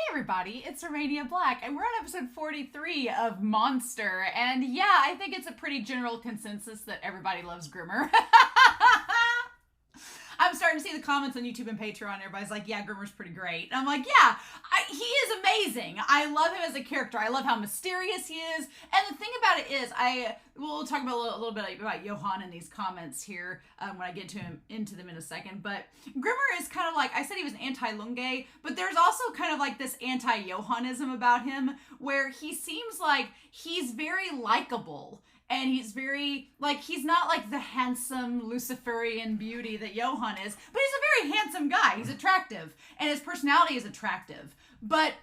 everybody, it's Romania Black, and we're on episode 43 of Monster, and yeah, I think it's a pretty general consensus that everybody loves Grimmer. I'm starting to see the comments on YouTube and Patreon. Everybody's like, yeah, Grimmer's pretty great. And I'm like, yeah, he is amazing. I love him as a character. I love how mysterious he is. And the thing about it is, we'll talk about a little bit about Johan in these comments here when I get into them in a second. But Grimmer is kind of like, I said he was anti-Lunge, but there's also kind of like this anti-Johanism about him, where he seems like he's very likable. And he's very, like, he's not like the handsome Luciferian beauty that Johan is, but he's a very handsome guy. He's attractive, and his personality is attractive. But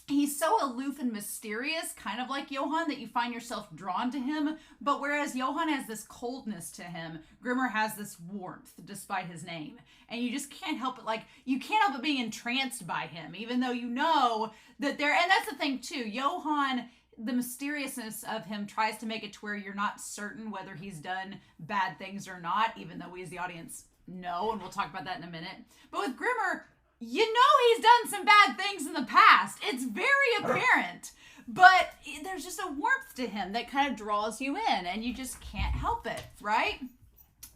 he's so aloof and mysterious, kind of like Johan, that you find yourself drawn to him. But whereas Johan has this coldness to him, Grimmer has this warmth, despite his name. And you just can't help it, like, you can't help but being entranced by him, even though you know that and that's the thing, too. Johan, the mysteriousness of him tries to make it to where you're not certain whether he's done bad things or not, even though we as the audience know, and we'll talk about that in a minute. But with Grimmer, you know he's done some bad things in the past. It's very apparent. But there's just a warmth to him that kind of draws you in, and you just can't help it, right?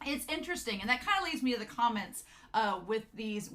It's interesting, and that kind of leads me to the comments with these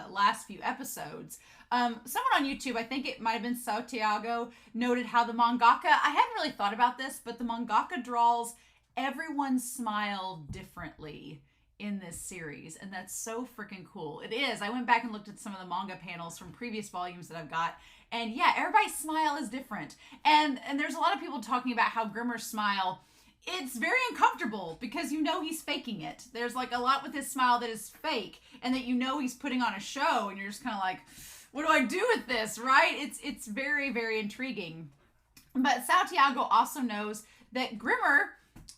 last few episodes. Someone on YouTube, I think it might have been Santiago, noted how the mangaka, I hadn't really thought about this, but the mangaka draws everyone's smile differently in this series, and that's so freaking cool. It is. I went back and looked at some of the manga panels from previous volumes that I've got, and yeah, everybody's smile is different. And there's a lot of people talking about how Grimmer's smile, it's very uncomfortable because you know he's faking it. There's like a lot with his smile that is fake, and that you know he's putting on a show, and you're just kind of like, what do I do with this, right? It's very, very intriguing. But Santiago also knows that Grimmer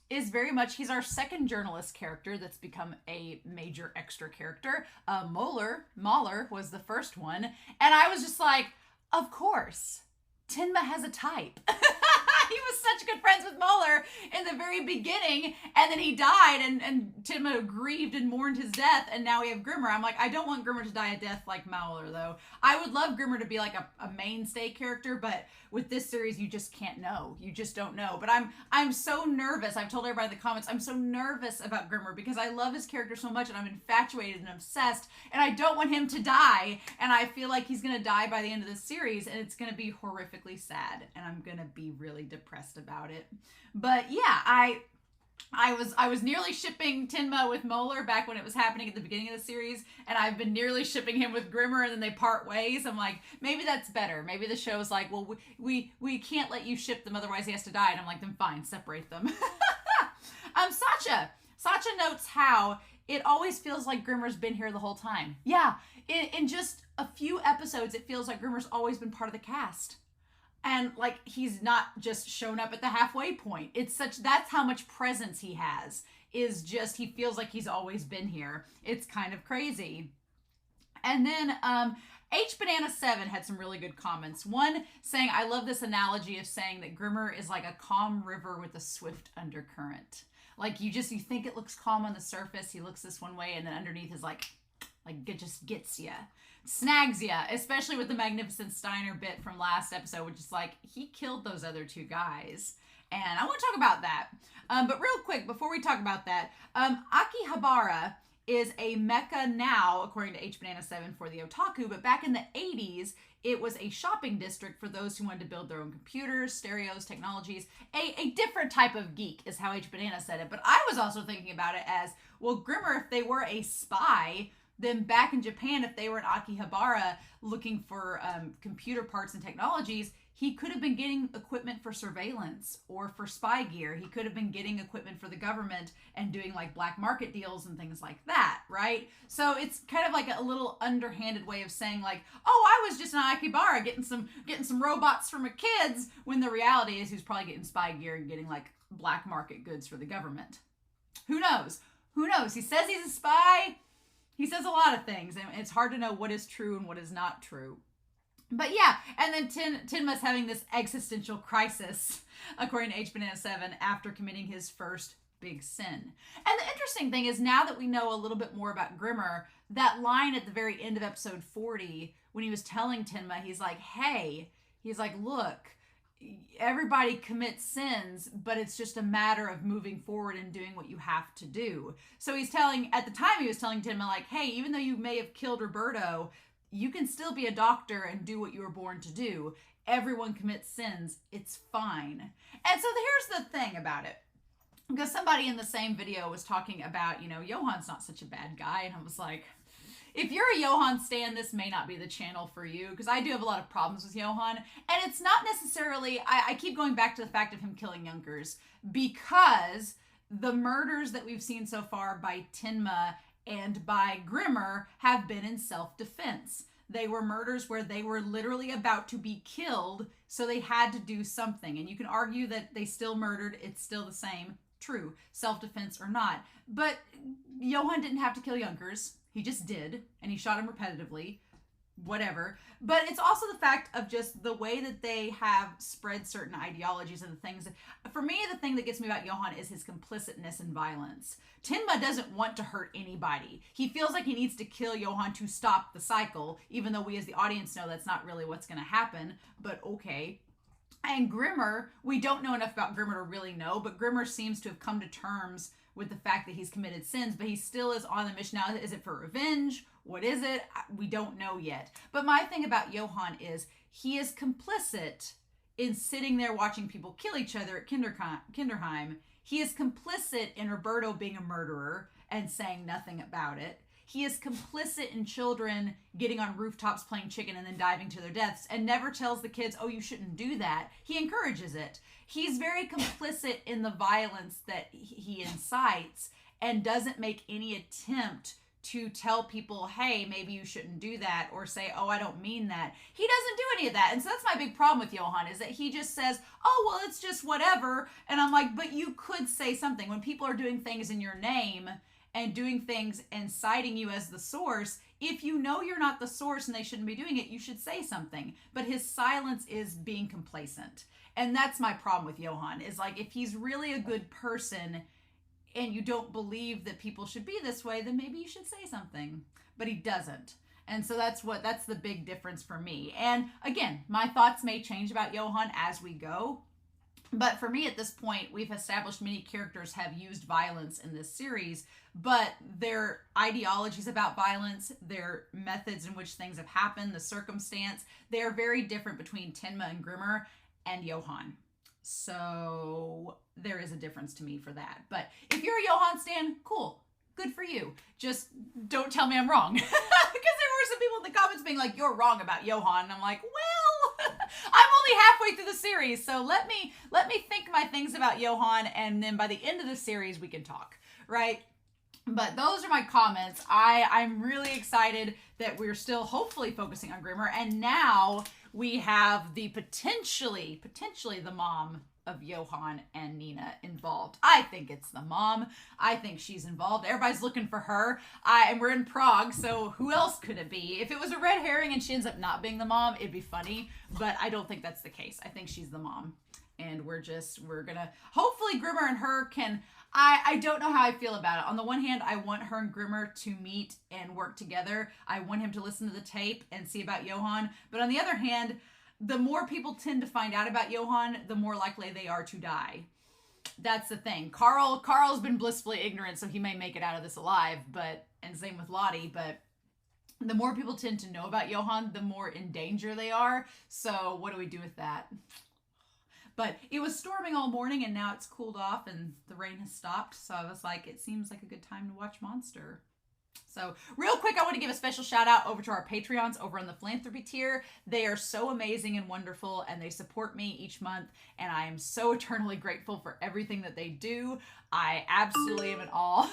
is very much, he's our second journalist character that's become a major extra character. Mahler was the first one. And I was just like, of course, Tenma has a type. He was such good friends with Mahler in the very beginning, and then he died, and Tenma grieved and mourned his death, and now we have Grimmer. I'm like, I don't want Grimmer to die a death like Mahler, though. I would love Grimmer to be like a mainstay character, but with this series, you just can't know. You just don't know. But I'm so nervous. I've told everybody in the comments, I'm so nervous about Grimmer because I love his character so much, and I'm infatuated and obsessed, and I don't want him to die, and I feel like he's going to die by the end of this series, and it's going to be horrifically sad, and I'm going to be really depressed about it. But yeah, I was nearly shipping Tenma with Mahler back when it was happening at the beginning of the series, and I've been nearly shipping him with Grimmer, and then they part ways. I'm like, maybe that's better. Maybe the show's like, well, we can't let you ship them, otherwise he has to die. And I'm like, then fine, separate them. Sacha notes how it always feels like Grimmer's been here the whole time. Yeah, in just a few episodes, it feels like Grimmer's always been part of the cast. And like, he's not just shown up at the halfway point. That's how much presence he has, is just, he feels like he's always been here. It's kind of crazy. And then H-Banana7 had some really good comments. One saying, I love this analogy of saying that Grimmer is like a calm river with a swift undercurrent. Like, you think it looks calm on the surface, he looks this one way, and then underneath is like it just gets ya. Snags ya, especially with the Magnificent Steiner bit from last episode, which is like, he killed those other two guys. And I want to talk about that. But real quick, before we talk about that, Akihabara is a mecha now, according to H-Banana7, for the otaku, but back in the 80s, it was a shopping district for those who wanted to build their own computers, stereos, technologies. A different type of geek is how H-Banana said it. But I was also thinking about it as, well, Grimmer, if they were a spy, then back in Japan, if they were in Akihabara looking for computer parts and technologies, he could have been getting equipment for surveillance or for spy gear. He could have been getting equipment for the government and doing like black market deals and things like that, right? So it's kind of like a little underhanded way of saying like, oh, I was just in Akihabara getting some robots for my kids, when the reality is he's probably getting spy gear and getting like black market goods for the government. Who knows? Who knows? He says he's a spy. He says a lot of things, and it's hard to know what is true and what is not true. But yeah, and then Tenma's having this existential crisis, according to H-Banana7, after committing his first big sin. And the interesting thing is, now that we know a little bit more about Grimmer, that line at the very end of episode 40, when he was telling Tenma, he's like, hey, he's like, look, everybody commits sins, but it's just a matter of moving forward and doing what you have to do. So he's telling, at the time he was telling Tenma, like, hey, even though you may have killed Roberto, you can still be a doctor and do what you were born to do. Everyone commits sins. It's fine. And so here's the thing about it. Because somebody in the same video was talking about, Johan's not such a bad guy. And I was like, if you're a Johan stan, this may not be the channel for you, because I do have a lot of problems with Johan. And it's not necessarily, I keep going back to the fact of him killing Junkers, because the murders that we've seen so far by Tenma and by Grimmer have been in self-defense. They were murders where they were literally about to be killed, so they had to do something. And you can argue that they still murdered, it's still the same. True, self-defense or not. But Johan didn't have to kill Junkers. He just did, and he shot him repetitively, whatever. But it's also the fact of just the way that they have spread certain ideologies and the things. For me, the thing that gets me about Johan is his complicitness in violence. Tenma doesn't want to hurt anybody. He feels like he needs to kill Johan to stop the cycle, even though we as the audience know that's not really what's going to happen, but okay. And Grimmer, we don't know enough about Grimmer to really know, but Grimmer seems to have come to terms with the fact that he's committed sins, but he still is on the mission. Now, is it for revenge? What is it? We don't know yet. But my thing about Johan is he is complicit in sitting there watching people kill each other at Kinderheim. He is complicit in Roberto being a murderer and saying nothing about it. He is complicit in children getting on rooftops playing chicken and then diving to their deaths, and never tells the kids, oh, you shouldn't do that. He encourages it. He's very complicit in the violence that he incites and doesn't make any attempt to tell people, hey, maybe you shouldn't do that, or say, oh, I don't mean that. He doesn't do any of that. And so that's my big problem with Johan, is that he just says, oh, well, it's just whatever. And I'm like, but you could say something. When people are doing things in your name and doing things and citing you as the source, if you know you're not the source and they shouldn't be doing it, you should say something. But his silence is being complacent. And that's my problem with Johan, is like, if he's really a good person and you don't believe that people should be this way, then maybe you should say something. But he doesn't. And so that's the big difference for me. And again, my thoughts may change about Johan as we go. But for me at this point, we've established many characters have used violence in this series, but their ideologies about violence, their methods in which things have happened, the circumstance, they're very different between Tenma and Grimmer and Johan. So there is a difference to me for that. But if you're a Johan stan, cool. Good for you. Just don't tell me I'm wrong. Because there were some people in the comments being like, you're wrong about Johan. And I'm like, well, I'm only halfway through the series. So let me think my things about Johan. And then by the end of the series, we can talk, right? But those are my comments. I'm really excited that we're still hopefully focusing on Grimmer. And now we have the potentially the mom of Johan and Nina involved. I think it's the mom. I think she's involved. Everybody's looking for her. And we're in Prague, so who else could it be? If it was a red herring and she ends up not being the mom, it'd be funny. But I don't think that's the case. I think she's the mom. And we're gonna, hopefully Grimmer and her can, I don't know how I feel about it. On the one hand, I want her and Grimmer to meet and work together. I want him to listen to the tape and see about Johan. But on the other hand, the more people tend to find out about Johan, the more likely they are to die. That's the thing. Carl's been blissfully ignorant, so he may make it out of this alive, and same with Lottie, but the more people tend to know about Johan, the more in danger they are. So what do we do with that? But it was storming all morning, and now it's cooled off and the rain has stopped. So I was like, it seems like a good time to watch Monster. So real quick, I want to give a special shout out over to our Patreons over on the philanthropy tier. They are so amazing and wonderful, and they support me each month, and I am so eternally grateful for everything that they do. I absolutely am in awe.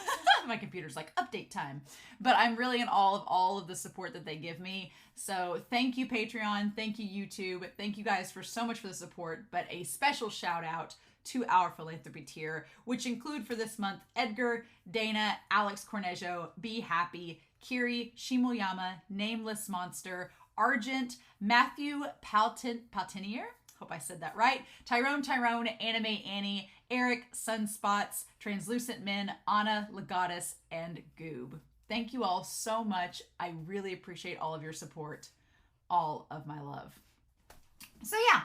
My computer's like, update time. But I'm really in awe of all of the support that they give me. So thank you, Patreon. Thank you, YouTube. Thank you guys for so much for the support. But a special shout out to our philanthropy tier, which include for this month Edgar, Dana, Alex Cornejo, Be Happy, Kiri, Shimoyama, Nameless Monster, Argent, Matthew Paltinier, hope I said that right, Tyrone, Anime Annie, Eric, Sunspots, Translucent Men, Anna, Legatus, and Goob. Thank you all so much. I really appreciate all of your support. All of my love. So yeah,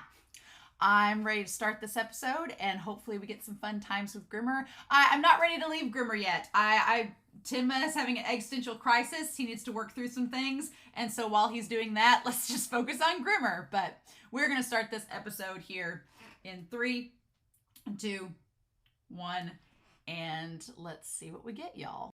I'm ready to start this episode, and hopefully we get some fun times with Grimmer. I'm not ready to leave Grimmer yet. Tenma is having an existential crisis. He needs to work through some things, and so while he's doing that, let's just focus on Grimmer. But we're going to start this episode here in 3, 2, 1, and let's see what we get, y'all.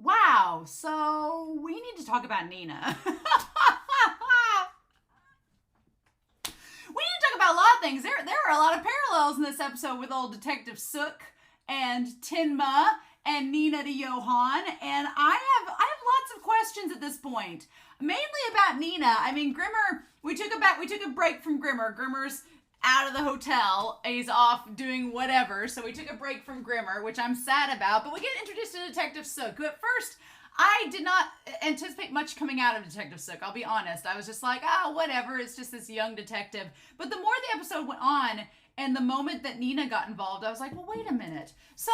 Wow, so we need to talk about Nina. We need to talk about a lot of things. There are a lot of parallels in this episode with old Detective Suk and Tenma and Nina to Johan, and I have lots of questions at this point. Mainly about Nina. I mean, Grimmer, we took a break from Grimmer. Grimmer's out of the hotel. He's off doing whatever. So we took a break from Grimmer, which I'm sad about. But we get introduced to Detective Suk, who at first I did not anticipate much coming out of Detective Suk. I'll be honest. I was just like, whatever. It's just this young detective. But the more the episode went on, and the moment that Nina got involved, I was like, well, wait a minute. So,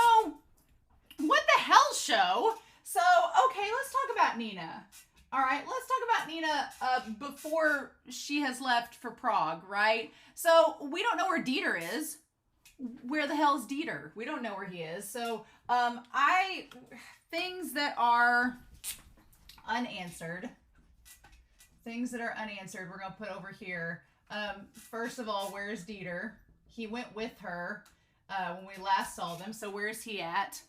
what the hell, show? So, okay, let's talk about Nina. All right, let's talk about Nina before she has left for Prague, right? So we don't know where Dieter is. Where the hell is Dieter? We don't know where he is. So things that are unanswered. Things that are unanswered, we're going to put over here. First of all, where's Dieter? He went with her when we last saw them. So where's he at?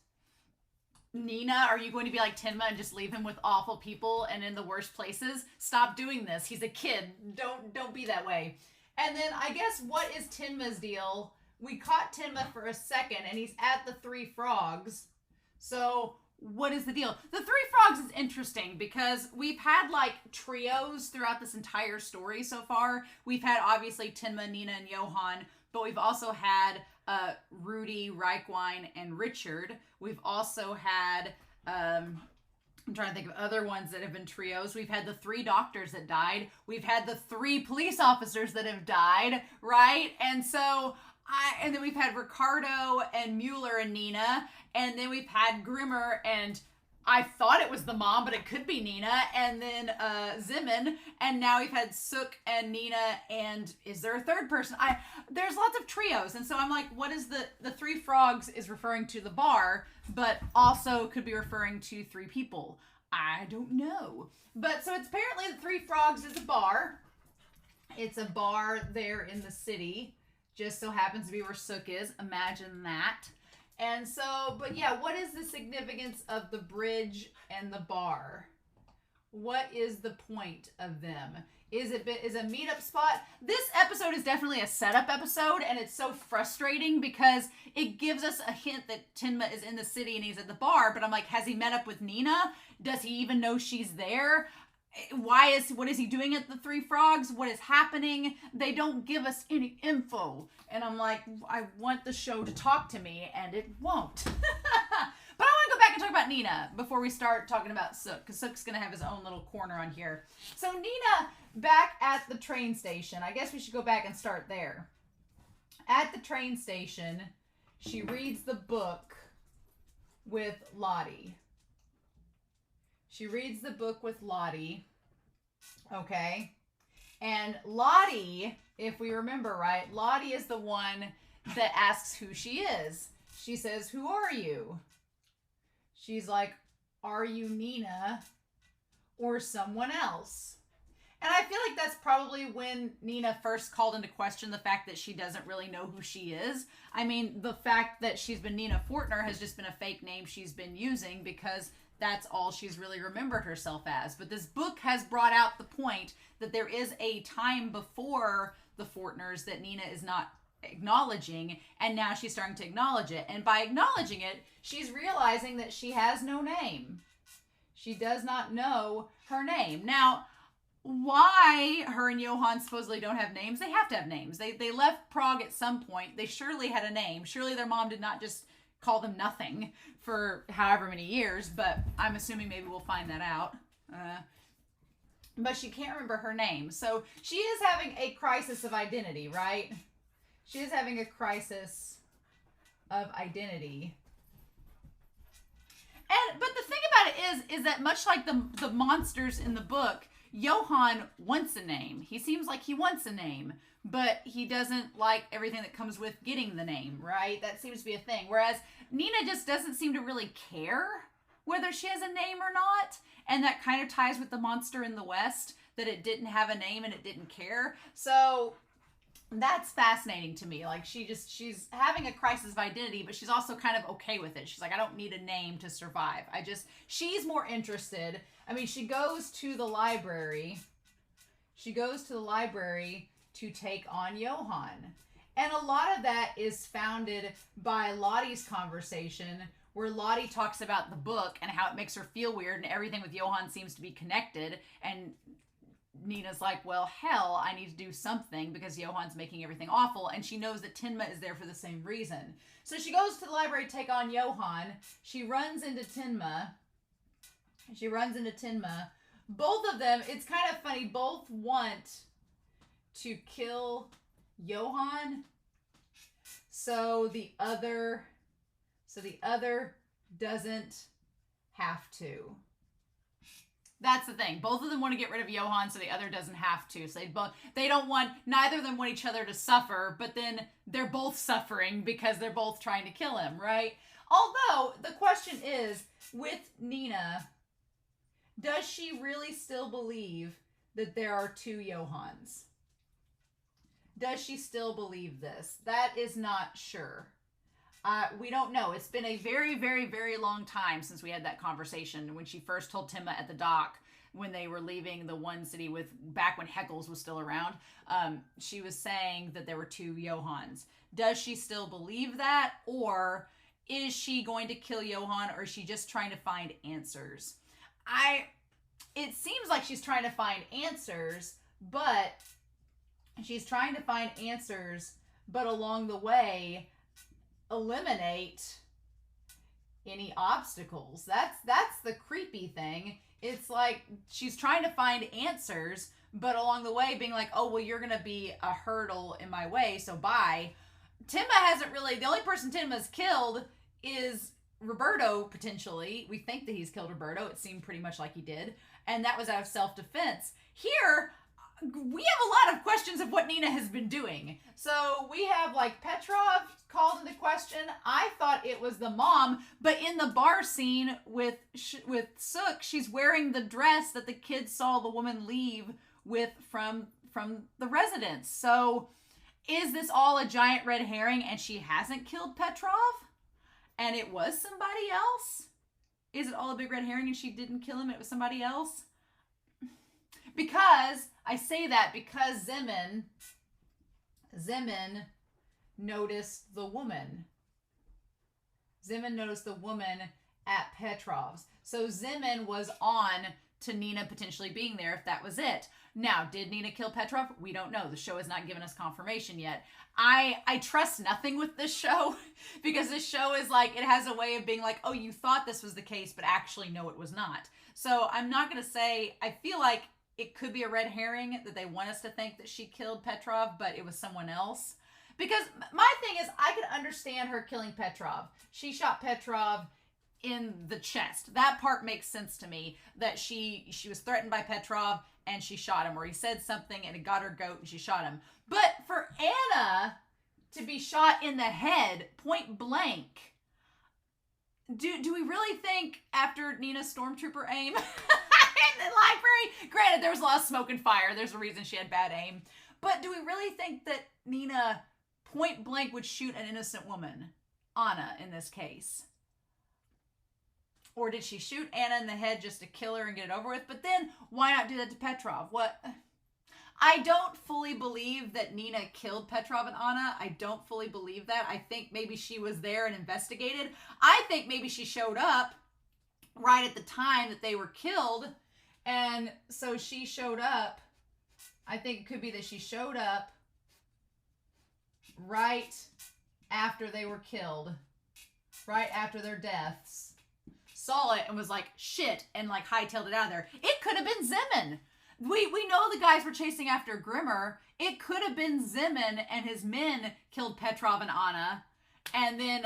Nina, are you going to be like Tenma and just leave him with awful people and in the worst places? Stop doing this. He's a kid. Don't be that way. And then I guess, what is Tenma's deal? We caught Tenma for a second and he's at the Three Frogs. So what is the deal? The Three Frogs is interesting because we've had like trios throughout this entire story so far. We've had obviously Tenma, Nina, and Johan, but we've also had Rudy, Reichwein, and Richard. We've also had, I'm trying to think of other ones that have been trios. We've had the 3 doctors that died. We've had the 3 police officers that have died, right? And so, and then we've had Ricardo and Mueller and Nina. And then we've had Grimmer, and I thought it was the mom, but it could be Nina, and then Zimin, and now we've had Suk and Nina, and is there a third person? There's lots of trios, and so I'm like, what is the Three Frogs is referring to the bar, but also could be referring to 3 people. I don't know. But so it's apparently the Three Frogs is a bar. It's a bar there in the city. Just so happens to be where Suk is. Imagine that. And so, but yeah, what is the significance of the bridge and the bar? What is the point of them? Is a meetup spot? This episode is definitely a setup episode, and it's so frustrating because it gives us a hint that Tenma is in the city and he's at the bar, but I'm like, has he met up with Nina? Does he even know she's there? What is he doing at the Three Frogs? What is happening? They don't give us any info. And I'm like, I want the show to talk to me, and it won't. But I want to go back and talk about Nina before we start talking about Suk, because Suk's going to have his own little corner on here. So Nina, back at the train station. I guess we should go back and start there. At the train station, she reads the book with Lottie. She reads the book with Lottie. Okay. And Lottie, if we remember right, Lottie is the one that asks who she is. She says, "Who are you?" She's like, "Are you Nina or someone else?" And I feel like that's probably when Nina first called into question the fact that she doesn't really know who she is. I mean, the fact that she's been Nina Fortner has just been a fake name she's been using because that's all she's really remembered herself as. But this book has brought out the point that there is a time before the Fortners that Nina is not acknowledging, and now she's starting to acknowledge it. And by acknowledging it, she's realizing that she has no name. She does not know her name. Now, why her and Johan supposedly don't have names? They have to have names. They left Prague at some point. They surely had a name. Surely their mom did not just call them nothing for however many years, but I'm assuming maybe we'll find that out. But she can't remember her name. So she is having a crisis of identity, right? She is having a crisis of identity. But the thing about it is that much like the monsters in the book, Johan wants a name. He seems like he wants a name, but he doesn't like everything that comes with getting the name, right? That seems to be a thing. Whereas Nina just doesn't seem to really care whether she has a name or not. And that kind of ties with the monster in the West, that it didn't have a name and it didn't care. So that's fascinating to me. Like, she's having a crisis of identity, but she's also kind of okay with it. She's like, I don't need a name to survive. She's more interested. I mean, she goes to the library. She goes to the library to take on Johan. And a lot of that is founded by Lottie's conversation, where Lottie talks about the book and how it makes her feel weird and everything with Johan seems to be connected. And Nina's like, well, hell, I need to do something because Johan's making everything awful. And she knows that Tenma is there for the same reason. So she goes to the library to take on Johan. She runs into Tenma. Both of them, it's kind of funny, both want to kill Johan. So the other doesn't have to. That's the thing. Both of them want to get rid of Johan, so the other doesn't have to. So neither of them want each other to suffer, but then they're both suffering because they're both trying to kill him, right? Although, the question is, with Nina, does she really still believe that there are two Johans? Does she still believe this? That is not sure. We don't know. It's been a very, very, very long time since we had that conversation when she first told Tenma at the dock when they were leaving the one city back when Heckles was still around. She was saying that there were two Johans. Does she still believe that? Or is she going to kill Johan, or is she just trying to find answers? It seems like she's trying to find answers, but along the way, eliminate any obstacles. That's the creepy thing. It's like she's trying to find answers, but along the way being like, oh, well, you're gonna be a hurdle in my way, so bye. Tenma hasn't really, the only person Tenma's killed is Roberto, potentially. We think that he's killed Roberto. It seemed pretty much like he did, and that was out of self-defense. Here we have a lot of questions of what Nina has been doing. So we have like Petrov called into question. I thought it was the mom, but in the bar scene with Suk, she's wearing the dress that the kids saw the woman leave with from the residence. So is this all a giant red herring and she hasn't killed Petrov and it was somebody else? Is it all a big red herring and she didn't kill him, it was somebody else? Because I say that because Zeman noticed the woman. Zeman noticed the woman at Petrov's. So Zeman was on to Nina potentially being there if that was it. Now, did Nina kill Petrov? We don't know. The show has not given us confirmation yet. I trust nothing with this show because this show is like, it has a way of being like, oh, you thought this was the case, but actually, no, it was not. So I'm not going to say, I feel like it could be a red herring that they want us to think that she killed Petrov, but it was someone else. Because my thing is, I could understand her killing Petrov. She shot Petrov in the chest. That part makes sense to me, that she was threatened by Petrov and she shot him, or he said something and it got her goat and she shot him. But for Anna to be shot in the head, point blank, do we really think after Nina's stormtrooper aim in the library, granted there was a lot of smoke and fire, there's a reason she had bad aim, but do we really think that Nina point blank would shoot an innocent woman, Anna in this case? Or did she shoot Anna in the head just to kill her and get it over with? But then why not do that to Petrov? What? I don't fully believe that Nina killed Petrov and Anna. I don't fully believe that. I think maybe she was there and investigated. I think maybe she showed up right at the time that they were killed. And so she showed up. I think it could be that she showed up right after they were killed. Right after their deaths. Saw it and was like, shit, and like hightailed it out of there. It could have been Zeman. We know the guys were chasing after Grimmer. It could have been Zeman and his men killed Petrov and Anna. and then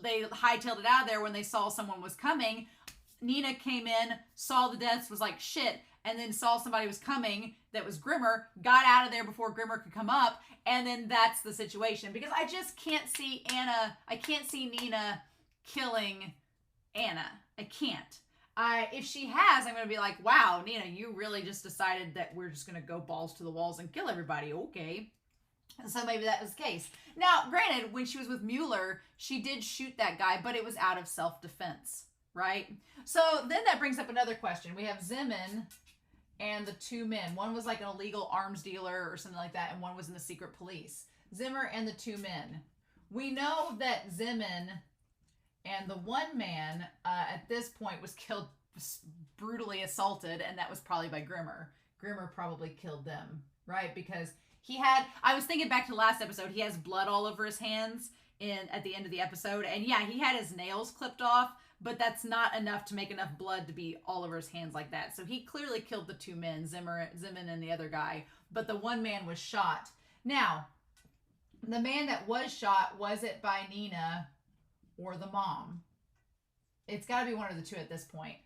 they hightailed it out of there when they saw someone was coming. Nina came in, saw the deaths, was like, shit, and then saw somebody was coming that was Grimmer, got out of there before Grimmer could come up, and then that's the situation. Because I just can't see Nina killing Anna. I can't. If she has, I'm going to be like, wow, Nina, you really just decided that we're just going to go balls to the walls and kill everybody. Okay. So maybe that was the case. Now, granted, when she was with Mueller, she did shoot that guy, but it was out of self-defense, right? So then that brings up another question. We have Zeman and the two men. One was like an illegal arms dealer or something like that, and one was in the secret police. Zimmer and the two men. We know that Zeman and the one man at this point was killed, brutally assaulted, and that was probably by Grimmer. Grimmer probably killed them, right? Because he had, I was thinking back to the last episode, he has blood all over his hands at the end of the episode. And yeah, he had his nails clipped off, but that's not enough to make enough blood to be all over his hands like that. So he clearly killed the two men, Zeman and the other guy, but the one man was shot. Now, the man that was shot, was it by Nina or the mom? It's got to be one of the two at this point.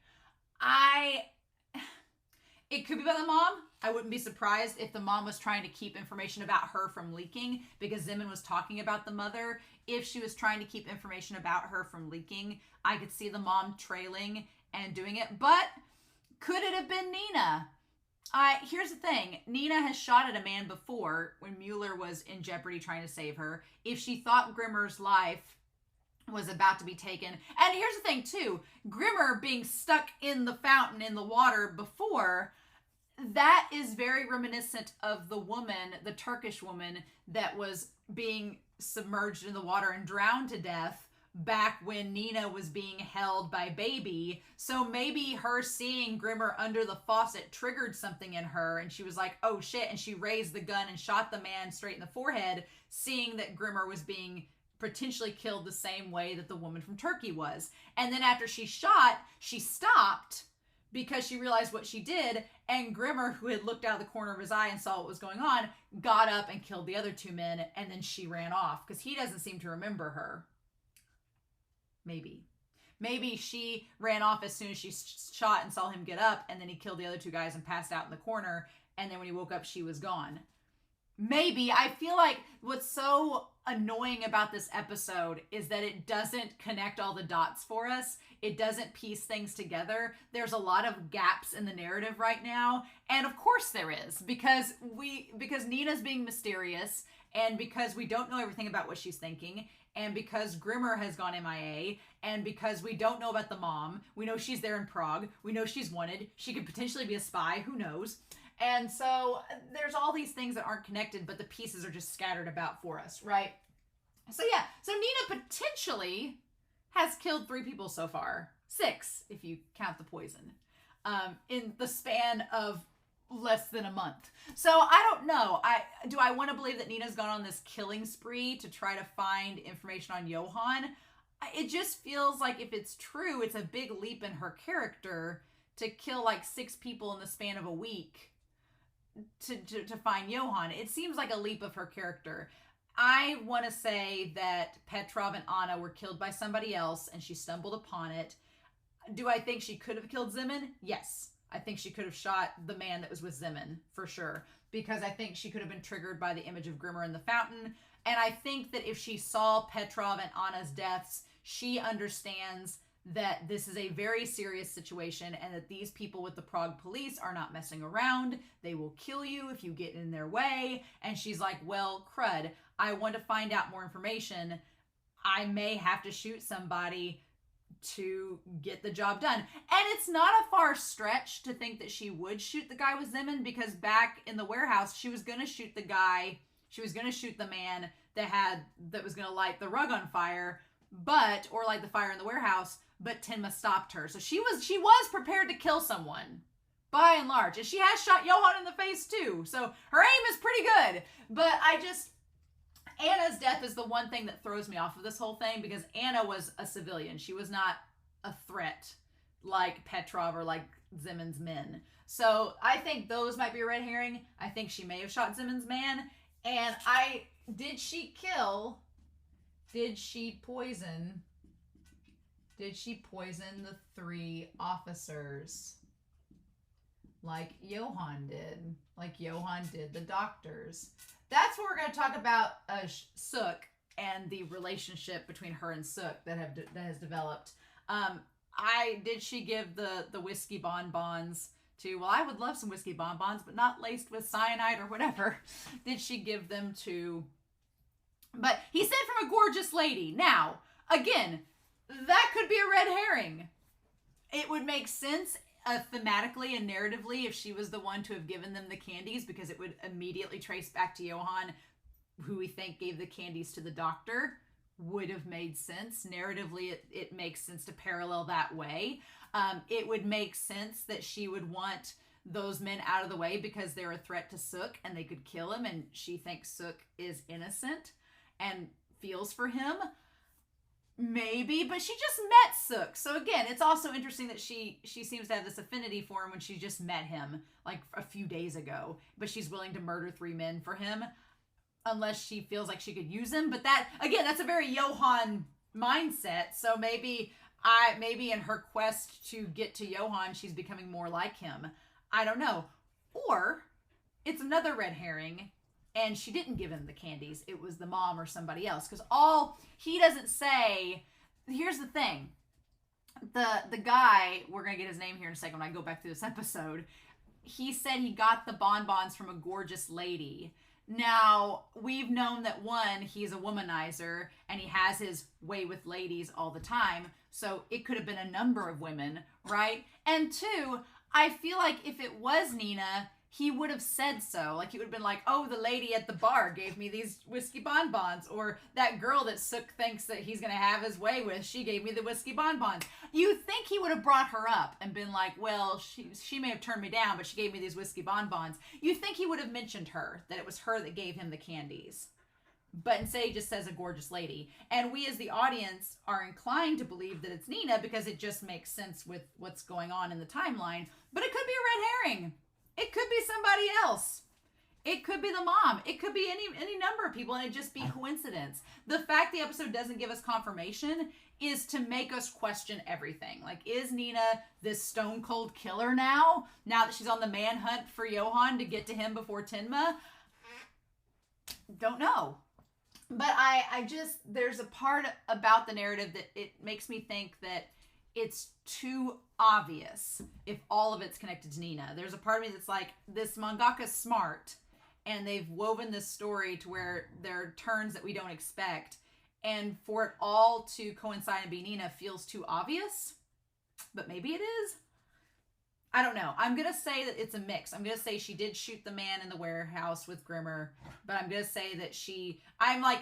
It could be by the mom. I wouldn't be surprised if the mom was trying to keep information about her from leaking, because Zeman was talking about the mother. If she was trying to keep information about her from leaking, I could see the mom trailing and doing it. But could it have been Nina? Here's the thing. Nina has shot at a man before when Mueller was in jeopardy trying to save her. If she thought Grimmer's life was about to be taken. And here's the thing too. Grimmer being stuck in the fountain in the water before, that is very reminiscent of the woman, the Turkish woman that was being submerged in the water and drowned to death back when Nina was being held by Baby. So maybe her seeing Grimmer under the faucet triggered something in her, and she was like, oh shit, and she raised the gun and shot the man straight in the forehead, seeing that Grimmer was being potentially killed the same way that the woman from Turkey was. And then after she shot, she stopped because she realized what she did, and Grimmer, who had looked out of the corner of his eye and saw what was going on, got up and killed the other two men, and then she ran off because he doesn't seem to remember her. Maybe she ran off as soon as she shot and saw him get up, and then he killed the other two guys and passed out in the corner, and then when he woke up, she was gone. Maybe. I feel like what's so annoying about this episode is that it doesn't connect all the dots for us. It doesn't piece things together. There's a lot of gaps in the narrative right now. And of course there is, because Nina's being mysterious, and because we don't know everything about what she's thinking, and because Grimmer has gone MIA, and because we don't know about the mom. We know she's there in Prague. We know she's wanted. She could potentially be a spy. Who knows? And so there's all these things that aren't connected, but the pieces are just scattered about for us, right? So yeah, so Nina potentially has killed 3 people so far. 6, if you count the poison, in the span of less than a month. So I don't know. Do I want to believe that Nina's gone on this killing spree to try to find information on Johan? It just feels like if it's true, it's a big leap in her character to kill like 6 people in the span of a week to find Johan. It seems like a leap of her character. I want to say that Petrov and Anna were killed by somebody else and she stumbled upon it. Do I think she could have killed Zeman? Yes. I think she could have shot the man that was with Zeman, for sure. Because I think she could have been triggered by the image of Grimmer in the fountain. And I think that if she saw Petrov and Anna's deaths, she understands that this is a very serious situation and that these people with the Prague police are not messing around. They will kill you if you get in their way. And she's like, well, crud, I want to find out more information. I may have to shoot somebody to get the job done. And it's not a far stretch to think that she would shoot the guy with Zeman, because back in the warehouse, she was going to shoot the guy. She was going to shoot the man that was going to light the rug on fire, or light the fire in the warehouse, but Tenma stopped her. So she was prepared to kill someone, by and large. And she has shot Johan in the face too. So her aim is pretty good. But Anna's death is the one thing that throws me off of this whole thing, because Anna was a civilian. She was not a threat like Petrov or like Zeman's men. So I think those might be a red herring. I think she may have shot Zeman's man. And did she kill Did she poison the 3 officers like Johan did? Like Johan did the doctors. That's what we're going to talk about Suk and the relationship between her and Suk that has developed. Did she give the whiskey bonbons to, well, I would love some whiskey bonbons, but not laced with cyanide or whatever. Did she give them to, but he said from a gorgeous lady. Now, again, that could be a red herring. It would make sense thematically and narratively if she was the one to have given them the candies, because it would immediately trace back to Johan, who we think gave the candies to the doctor. Would have made sense. Narratively, it makes sense to parallel that way. It would make sense that she would want those men out of the way because they're a threat to Suk and they could kill him, and she thinks Suk is innocent and feels for him. Maybe, but she just met Suk. So again, it's also interesting that she seems to have this affinity for him when she just met him like a few days ago, but she's willing to murder 3 men for him unless she feels like she could use him. But that, again, that's a very Johan mindset. So maybe in her quest to get to Johan, she's becoming more like him. I don't know. Or it's another red herring and she didn't give him the candies. It was the mom or somebody else. Because he doesn't say, here's the thing. The guy, we're going to get his name here in a second when I go back through this episode. He said he got the bonbons from a gorgeous lady. Now, we've known that 1, he's a womanizer and he has his way with ladies all the time. So it could have been a number of women, right? And 2, I feel like if it was Nina, he would have said so. Like, he would have been like, oh, the lady at the bar gave me these whiskey bonbons. Or that girl that Suk thinks that he's going to have his way with, she gave me the whiskey bonbons. You think he would have brought her up and been like, well, she may have turned me down, but she gave me these whiskey bonbons. You think he would have mentioned her, that it was her that gave him the candies. But instead he just says a gorgeous lady. And we as the audience are inclined to believe that it's Nina because it just makes sense with what's going on in the timeline. But it could be a red herring. It could be somebody else. It could be the mom. It could be any number of people, and it just be coincidence. The fact the episode doesn't give us confirmation is to make us question everything. Like, is Nina this stone cold killer now that she's on the manhunt for Johan to get to him before Tenma? Don't know. But I just, there's a part about the narrative that it makes me think that it's too obvious if all of it's connected to Nina. There's a part of me that's like, this mangaka's smart, and they've woven this story to where there are turns that we don't expect, and for it all to coincide and be Nina feels too obvious. But maybe it is. I don't know. I'm going to say that it's a mix. I'm going to say she did shoot the man in the warehouse with Grimmer, but I'm going to say that I'm like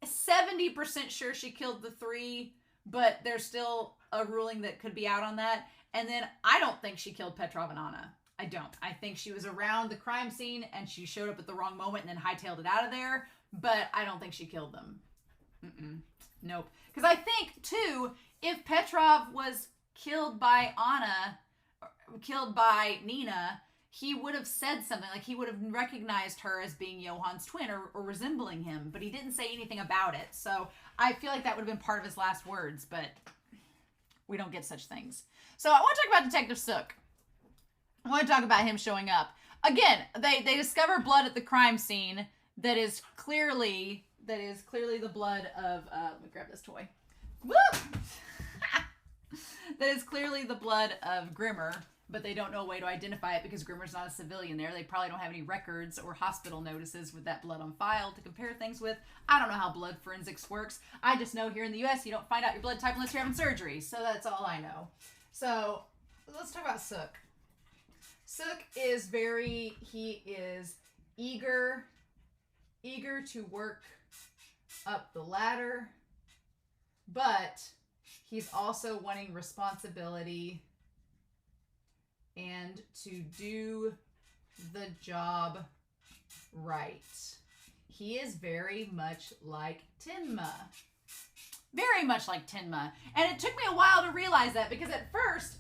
70% sure she killed the 3, but there's still a ruling that could be out on that. And then I don't think she killed Petrov and Anna. I don't. I think she was around the crime scene and she showed up at the wrong moment and then hightailed it out of there. But I don't think she killed them. Nope. Because I think, too, if Petrov was killed by Anna, killed by Nina, he would have said something. Like, he would have recognized her as being Johan's twin or resembling him. But he didn't say anything about it. So I feel like that would have been part of his last words. But we don't get such things. So I want to talk about Detective Suk. I want to talk about him showing up. Again, they discover blood at the crime scene that is clearly the blood of, let me grab this toy. Woo! That is clearly the blood of Grimmer, but they don't know a way to identify it because Grimmer's not a civilian there. They probably don't have any records or hospital notices with that blood on file to compare things with. I don't know how blood forensics works. I just know here in the US you don't find out your blood type unless you're having surgery. So that's all I know. So let's talk about Suk. Suk is he is eager to work up the ladder, but he's also wanting responsibility and to do the job right. He is very much like Tenma. Very much like Tenma. And it took me a while to realize that because at first,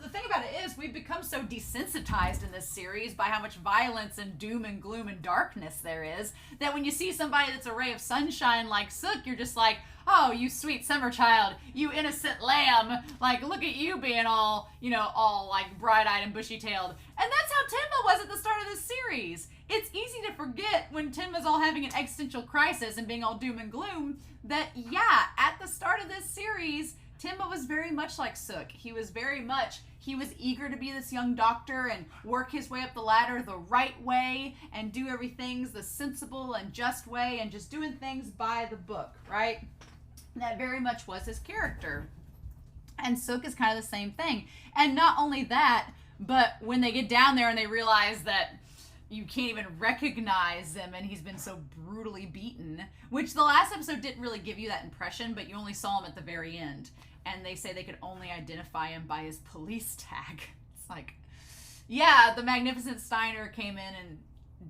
the thing about it is we've become so desensitized in this series by how much violence and doom and gloom and darkness there is that when you see somebody that's a ray of sunshine like Suk, you're just like, oh, you sweet summer child, you innocent lamb, like, look at you being all, all like bright-eyed and bushy-tailed. And that's how Tenma was at the start of this series. It's easy to forget when Tenma's all having an existential crisis and being all doom and gloom that, yeah, at the start of this series, Tenma was very much like Suk. He was eager to be this young doctor and work his way up the ladder the right way and do everything the sensible and just way and just doing things by the book, right? And that very much was his character. And Suk is kind of the same thing. And not only that, but when they get down there and they realize that you can't even recognize him and he's been so brutally beaten, which the last episode didn't really give you that impression, but you only saw him at the very end. And they say they could only identify him by his police tag. It's like, yeah, the Magnificent Steiner came in and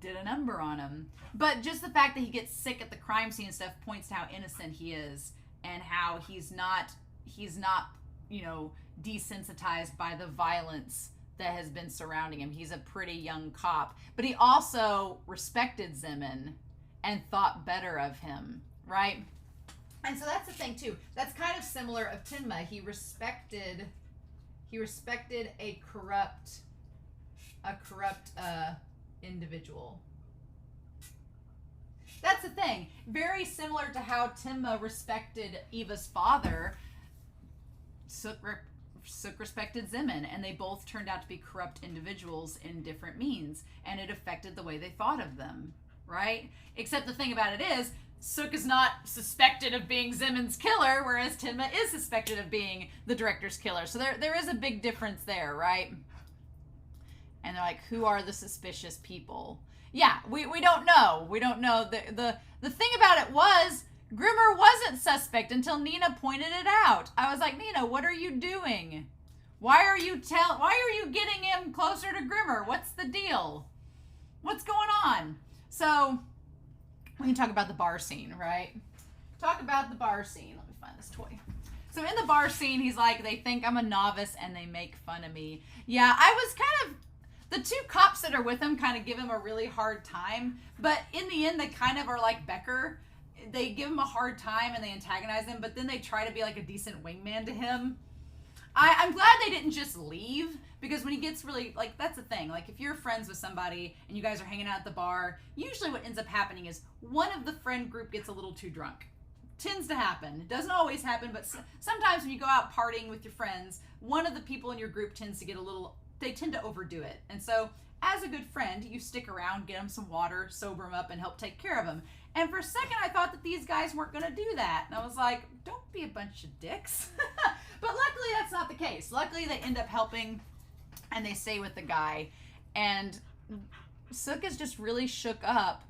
did a number on him. But just the fact that he gets sick at the crime scene and stuff points to how innocent he is and how he's not, desensitized by the violence that has been surrounding him. He's a pretty young cop, but he also respected Zeman and thought better of him, right? And so that's the thing too. That's kind of similar of Tenma. He respected a corrupt individual. That's the thing. Very similar to how Tenma respected Eva's father, Suk respected Zeman, and they both turned out to be corrupt individuals in different means, and it affected the way they thought of them, right? Except the thing about it is, Suk is not suspected of being Zeman's killer, whereas Tenma is suspected of being the director's killer. So there is a big difference there, right? And they're like, who are the suspicious people? Yeah, we don't know. We don't know. The thing about it was, Grimmer wasn't suspect until Nina pointed it out. I was like, Nina, what are you doing? Why are you getting him closer to Grimmer? What's the deal? What's going on? So we can talk about the bar scene, right? Talk about the bar scene. Let me find this toy. So in the bar scene, he's like, they think I'm a novice and they make fun of me. Yeah, I was kind of, the two cops that are with him kind of give him a really hard time. But in the end, they kind of are like Becker. They give him a hard time and they antagonize him, but then they try to be like a decent wingman to him. I'm glad they didn't just leave, because when he gets really, like, that's the thing. Like, if you're friends with somebody and you guys are hanging out at the bar, usually what ends up happening is one of the friend group gets a little too drunk. Tends to happen. It doesn't always happen, but sometimes when you go out partying with your friends, one of the people in your group tends to get they tend to overdo it. And so, as a good friend, you stick around, get them some water, sober them up, and help take care of them. And for a second, I thought that these guys weren't going to do that. And I was like, don't be a bunch of dicks. But luckily, that's not the case. Luckily, they end up helping, and they stay with the guy. And Suk is just really shook up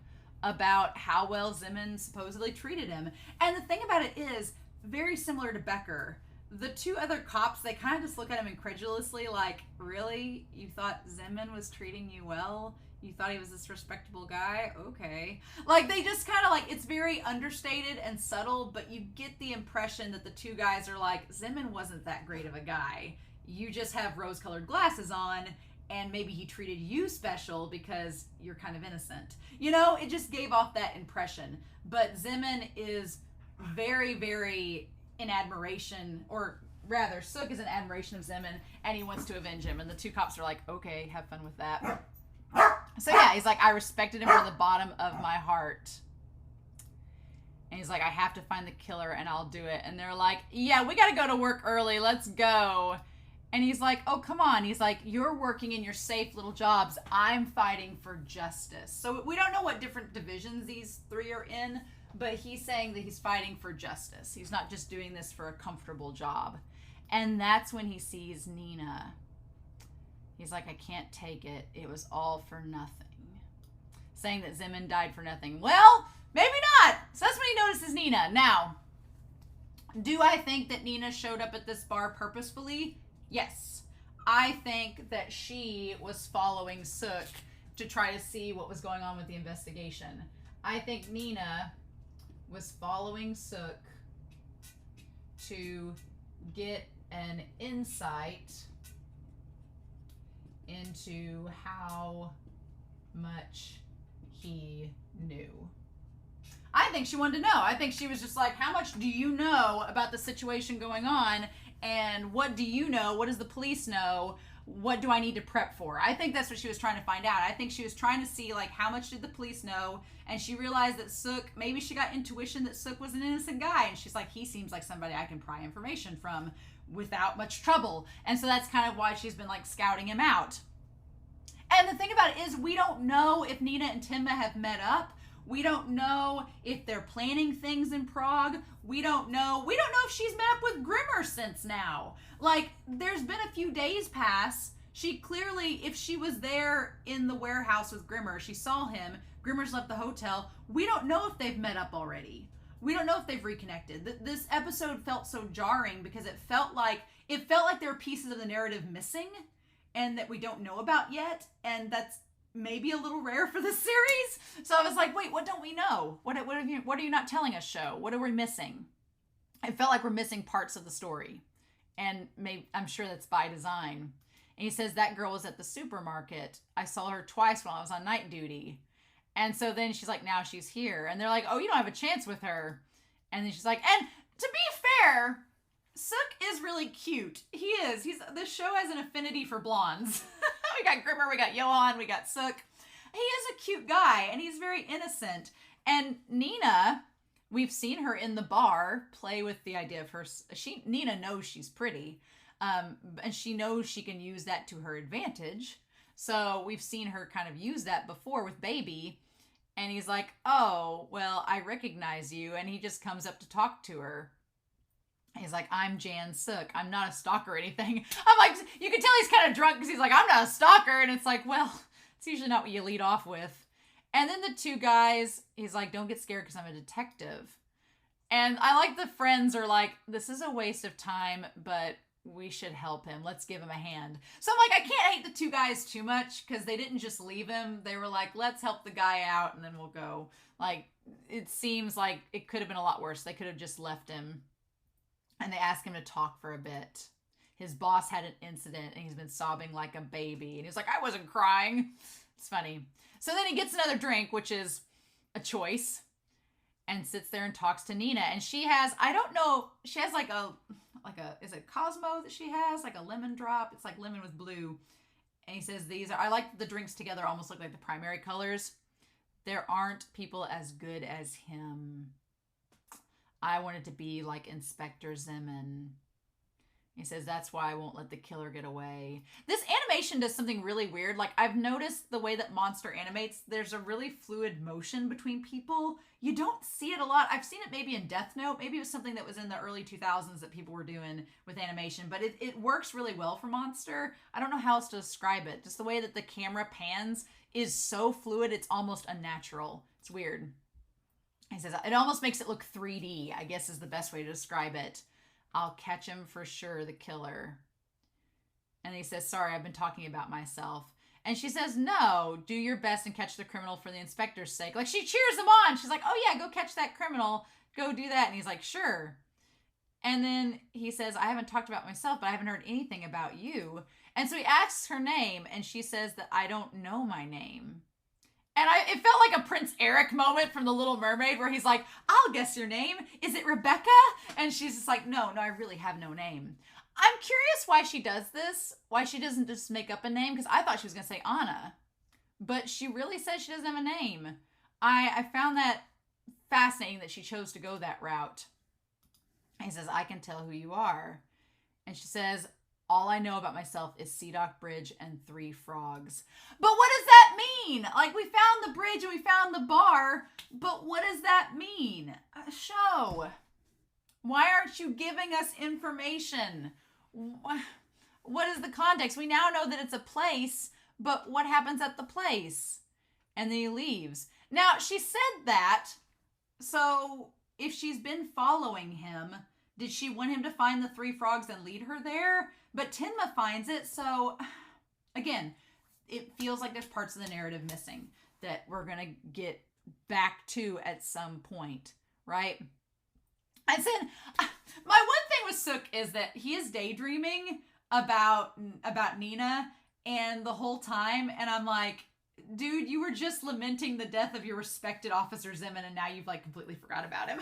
about how well Zeman supposedly treated him. And the thing about it is, very similar to Becker, the two other cops, they kind of just look at him incredulously like, really? You thought Zeman was treating you well? You thought he was this respectable guy? Okay. Like, they just kind of like, it's very understated and subtle, but you get the impression that the two guys are like, Zeman wasn't that great of a guy. You just have rose-colored glasses on, and maybe he treated you special because you're kind of innocent. It just gave off that impression. But Zeman is very, very in admiration, or rather, Suk is in admiration of Zeman, and he wants to avenge him. And the two cops are like, okay, have fun with that. So yeah, he's like, I respected him from the bottom of my heart. And he's like, I have to find the killer and I'll do it. And they're like, yeah, we got to go to work early. Let's go. And he's like, oh, come on. He's like, you're working in your safe little jobs. I'm fighting for justice. So we don't know what different divisions these three are in, but he's saying that he's fighting for justice. He's not just doing this for a comfortable job. And that's when he sees Nina. He's like, I can't take it. It was all for nothing. Saying that Zeman died for nothing. Well, maybe not. So that's when he notices Nina. Now, do I think that Nina showed up at this bar purposefully? Yes. I think that she was following Suk to try to see what was going on with the investigation. I think Nina was following Suk to get an insight into how much he knew. I think she wanted to know. I think she was just like, how much do you know about the situation going on? And what do you know? What does the police know? What do I need to prep for? I think that's what she was trying to find out. I think she was trying to see, like, how much did the police know? And she realized that Suk, maybe she got intuition that Suk was an innocent guy. And she's like, he seems like somebody I can pry information from without much trouble. And so that's kind of why she's been, like, scouting him out. And the thing about it is, we don't know if Nina and Tenma have met up. We don't know if they're planning things in Prague. We don't know if she's met up with Grimmer since now. Like, there's been a few days pass. She clearly, if she was there in the warehouse with Grimmer, she saw him. Grimmer's left the hotel. We don't know if they've met up already. We don't know if they've reconnected. This episode felt so jarring because it felt like there were pieces of the narrative missing and that we don't know about yet. And that's maybe a little rare for the series. So I was like, wait, what don't we know? What are you not telling us, show? What are we missing? It felt like we're missing parts of the story. And I'm sure that's by design. And he says, that girl was at the supermarket. I saw her twice while I was on night duty. And so then she's like, now she's here. And they're like, oh, you don't have a chance with her. And then she's like, and to be fair, Suk is really cute. He is. This show has an affinity for blondes. We got Grimmer, we got Johan, we got Suk. He is a cute guy, and he's very innocent. And Nina, we've seen her in the bar play with the idea of her. Nina knows she's pretty, and she knows she can use that to her advantage. So we've seen her kind of use that before with Baby. And he's like, oh, well, I recognize you. And he just comes up to talk to her. He's like, I'm Jan Suk. I'm not a stalker or anything. I'm like, you can tell he's kind of drunk because he's like, I'm not a stalker. And it's like, well, it's usually not what you lead off with. And then the two guys, he's like, don't get scared because I'm a detective. And I like the friends are like, this is a waste of time, but we should help him. Let's give him a hand. So I'm like, I can't hate the two guys too much because they didn't just leave him. They were like, let's help the guy out and then we'll go. Like, it seems like it could have been a lot worse. They could have just left him. And they asked him to talk for a bit. His boss had an incident and he's been sobbing like a baby. And he's like, I wasn't crying. It's funny. So then he gets another drink, which is a choice, and sits there and talks to Nina. And she has, I don't know, she has like a, is it Cosmo that she has? Like a lemon drop. It's like lemon with blue. And he says, I like the drinks together almost look like the primary colors. There aren't people as good as him. I wanted to be like Inspector Zeman. He says, that's why I won't let the killer get away. This animation does something really weird. Like, I've noticed the way that Monster animates, there's a really fluid motion between people. You don't see it a lot. I've seen it maybe in Death Note. Maybe it was something that was in the early 2000s that people were doing with animation. But it works really well for Monster. I don't know how else to describe it. Just the way that the camera pans is so fluid, it's almost unnatural. It's weird. He says, it almost makes it look 3D, I guess is the best way to describe it. I'll catch him for sure, the killer. And he says, sorry, I've been talking about myself. And she says, no, do your best and catch the criminal for the inspector's sake. Like, she cheers him on. She's like, oh yeah, go catch that criminal. Go do that. And he's like, sure. And then he says, I haven't talked about myself, but I haven't heard anything about you. And so he asks her name, and she says that I don't know my name. And it felt like a Prince Eric moment from The Little Mermaid where he's like, I'll guess your name. Is it Rebecca? And she's just like, no, I really have no name. I'm curious why she does this. Why she doesn't just make up a name. Because I thought she was going to say Anna. But she really says she doesn't have a name. I found that fascinating that she chose to go that route. He says, I can tell who you are. And she says, all I know about myself is Sea Dock Bridge and 3 frogs. But what does that mean? Like, we found the bridge and we found the bar, but what does that mean? Show. Why aren't you giving us information? What is the context? We now know that it's a place, but what happens at the place? And then he leaves. Now, she said that, so if she's been following him, did she want him to find the 3 frogs and lead her there? But Tenma finds it, so again, it feels like there's parts of the narrative missing that we're going to get back to at some point, right? And then my one thing with Suk is that he is daydreaming about Nina and the whole time, and I'm like, dude, you were just lamenting the death of your respected officer Zeman, and now you've like completely forgot about him.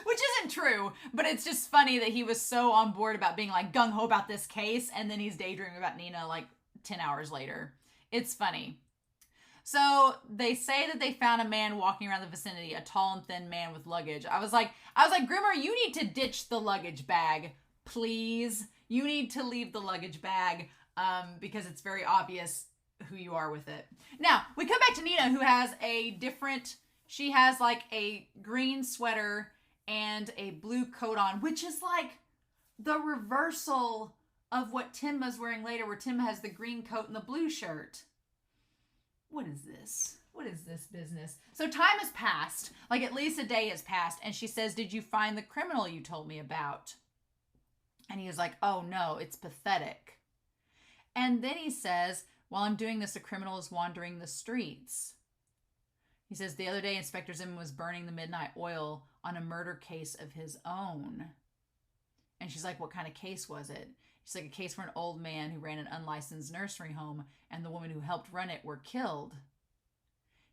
Which isn't true, but it's just funny that he was so on board about being like gung-ho about this case, and then he's daydreaming about Nina like 10 hours later. It's funny. So they say that they found a man walking around the vicinity, a tall and thin man with luggage. I was like, Grimmer, you need to ditch the luggage bag, please. You need to leave the luggage bag, because it's very obvious who you are with it. Now, we come back to Nina, who has she has like a green sweater and a blue coat on, which is like the reversal of what Tenma's wearing later, where Tenma has the green coat and the blue shirt. What is this? What is this business? So time has passed, like at least a day has passed, and she says, did you find the criminal you told me about? And he was like, oh no, it's pathetic. And then he says, while I'm doing this, a criminal is wandering the streets. He says, the other day, Inspector Zimmerman was burning the midnight oil on a murder case of his own. And she's like, what kind of case was it? She's like, a case for an old man who ran an unlicensed nursery home, and the woman who helped run it were killed.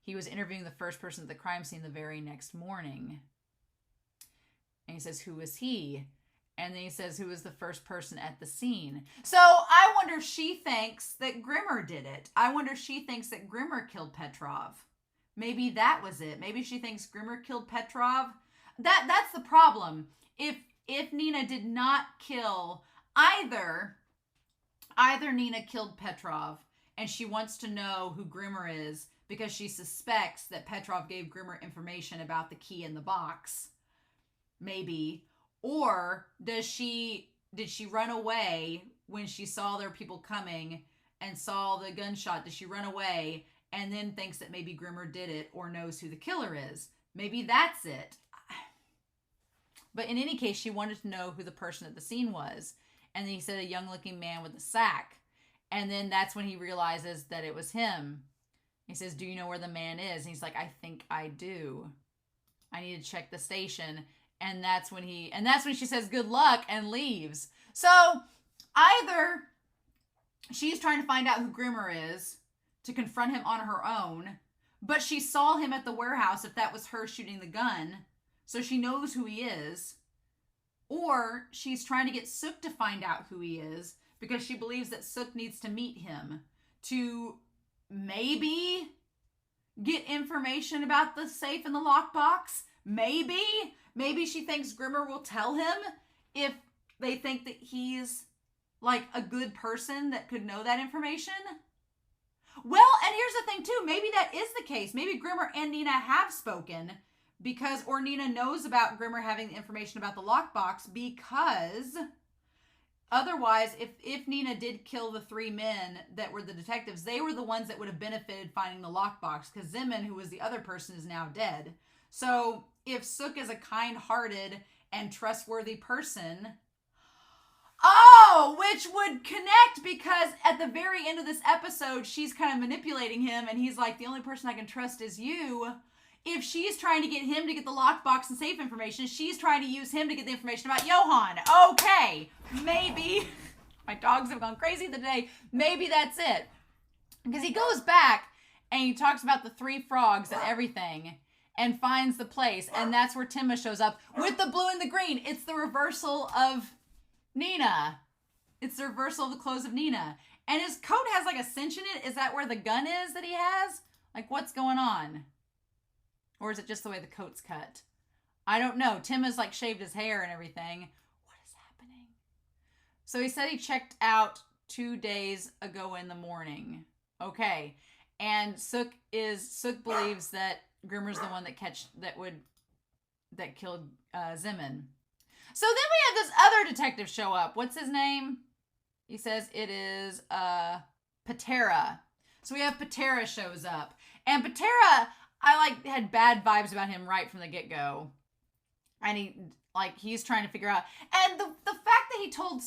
He was interviewing the first person at the crime scene the very next morning. And he says, who was he? And then he says, who was the first person at the scene? So I wonder if she thinks that Grimmer did it. I wonder if she thinks that Grimmer killed Petrov. Maybe that was it. Maybe she thinks Grimmer killed Petrov. That's the problem. If Nina did not kill either Nina killed Petrov, and she wants to know who Grimmer is because she suspects that Petrov gave Grimmer information about the key in the box. Maybe. Or did she run away when she saw there were people coming and saw the gunshot? Did she run away and then thinks that maybe Grimmer did it or knows who the killer is? Maybe that's it. But in any case, she wanted to know who the person at the scene was. And then he said a young-looking man with a sack. And then that's when he realizes that it was him. He says, do you know where the man is? And he's like, I think I do. I need to check the station. And that's when she says good luck and leaves. So either she's trying to find out who Grimmer is to confront him on her own, but she saw him at the warehouse if that was her shooting the gun, so she knows who he is. Or she's trying to get Suk to find out who he is because she believes that Suk needs to meet him to maybe get information about the safe and the lockbox. Maybe she thinks Grimmer will tell him if they think that he's like a good person that could know that information. Well, and here's the thing too. Maybe that is the case. Maybe Grimmer and Nina have spoken or Nina knows about Grimmer having the information about the lockbox, because otherwise, if Nina did kill the three men that were the detectives, they were the ones that would have benefited finding the lockbox, because Zeman, who was the other person, is now dead. So if Suk is a kind-hearted and trustworthy person, which would connect, because at the very end of this episode, she's kind of manipulating him, and he's like, the only person I can trust is you. If she's trying to get him to get the lockbox and safe information, she's trying to use him to get the information about Johan. Okay, maybe. My dogs have gone crazy today. Maybe that's it. Because he goes back and he talks about the three frogs and everything and finds the place. And that's where Tenma shows up with the blue and the green. It's the reversal of Nina. It's the reversal of the clothes of Nina. And his coat has like a cinch in it. Is that where the gun is that he has? Like, what's going on? Or is it just the way the coat's cut? I don't know. Tenma's like shaved his hair and everything. What is happening? So he said he checked out 2 days ago in the morning. Okay. And Suk believes that Grimmer's the one that killed Zeman. So then we have this other detective show up. What's his name? He says it is Patera. So we have Patera shows up. And Patera, I had bad vibes about him right from the get-go. And he's trying to figure out. And the fact that he told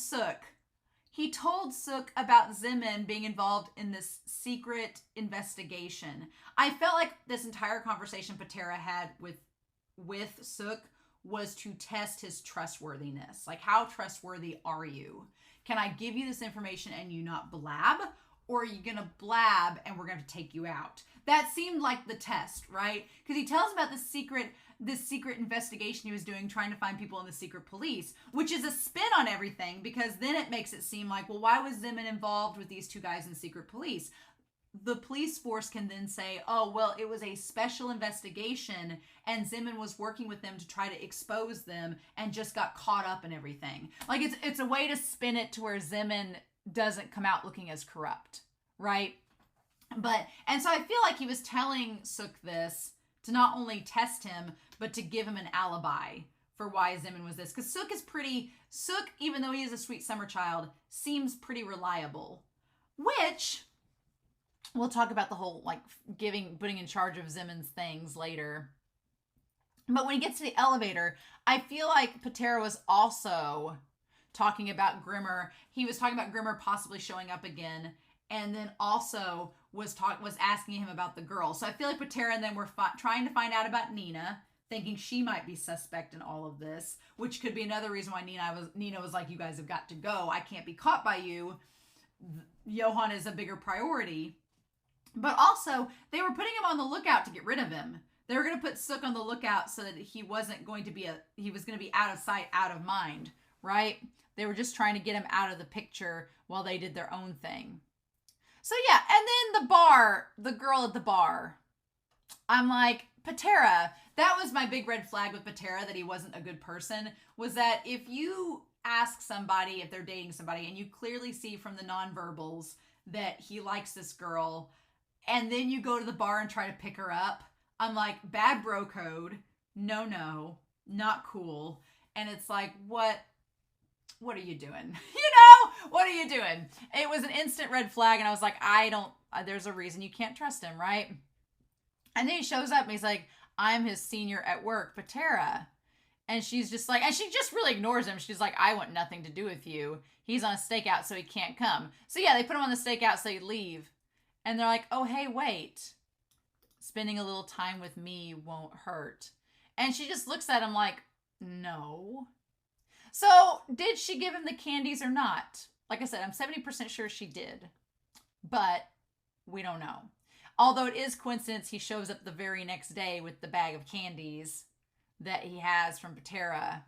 Suk about Zeman being involved in this secret investigation. I felt like this entire conversation Patera had with Suk was to test his trustworthiness. Like, how trustworthy are you? Can I give you this information and you not blab? or are you going to blab and we're going to take you out? That seemed like the test, right? Because he tells about this secret investigation he was doing, trying to find people in the secret police, which is a spin on everything, because then it makes it seem like, well, why was Zeman involved with these two guys in secret police? The police force can then say, oh, well, it was a special investigation and Zeman was working with them to try to expose them and just got caught up in everything. Like, it's a way to spin it to where Zeman doesn't come out looking as corrupt, right? And so I feel like he was telling Suk this to not only test him, but to give him an alibi for why Zeman was this. Because Suk, even though he is a sweet summer child, seems pretty reliable. Which, we'll talk about the whole, like, putting in charge of Zeman's things later. But when he gets to the elevator, I feel like Patera was also talking about Grimmer. He was talking about Grimmer possibly showing up again. And then also was asking him about the girl. So I feel like Patera and them were trying to find out about Nina, thinking she might be suspect in all of this, which could be another reason why Nina was like, you guys have got to go. I can't be caught by you. Johan is a bigger priority. But also, they were putting him on the lookout to get rid of him. They were going to put Suk on the lookout so that he was going to be out of sight, out of mind, right? They were just trying to get him out of the picture while they did their own thing. So yeah, and then the girl at the bar. I'm like, Patera, that was my big red flag with Patera, that he wasn't a good person, was that if you ask somebody if they're dating somebody and you clearly see from the nonverbals that he likes this girl, and then you go to the bar and try to pick her up, I'm like, bad bro code, no, not cool. And it's like, what are you doing? What are you doing? It was an instant red flag, and I was like, there's a reason you can't trust him, right? And then he shows up, and he's like, I'm his senior at work, Patera. And she's just like, and she just really ignores him. She's like, I want nothing to do with you. He's on a stakeout, so he can't come. So yeah, they put him on the stakeout, so he leave. And they're like, oh, hey, wait. Spending a little time with me won't hurt. And she just looks at him like, no. So, did she give him the candies or not? Like I said, I'm 70% sure she did. But we don't know. Although it is coincidence he shows up the very next day with the bag of candies that he has from Patera.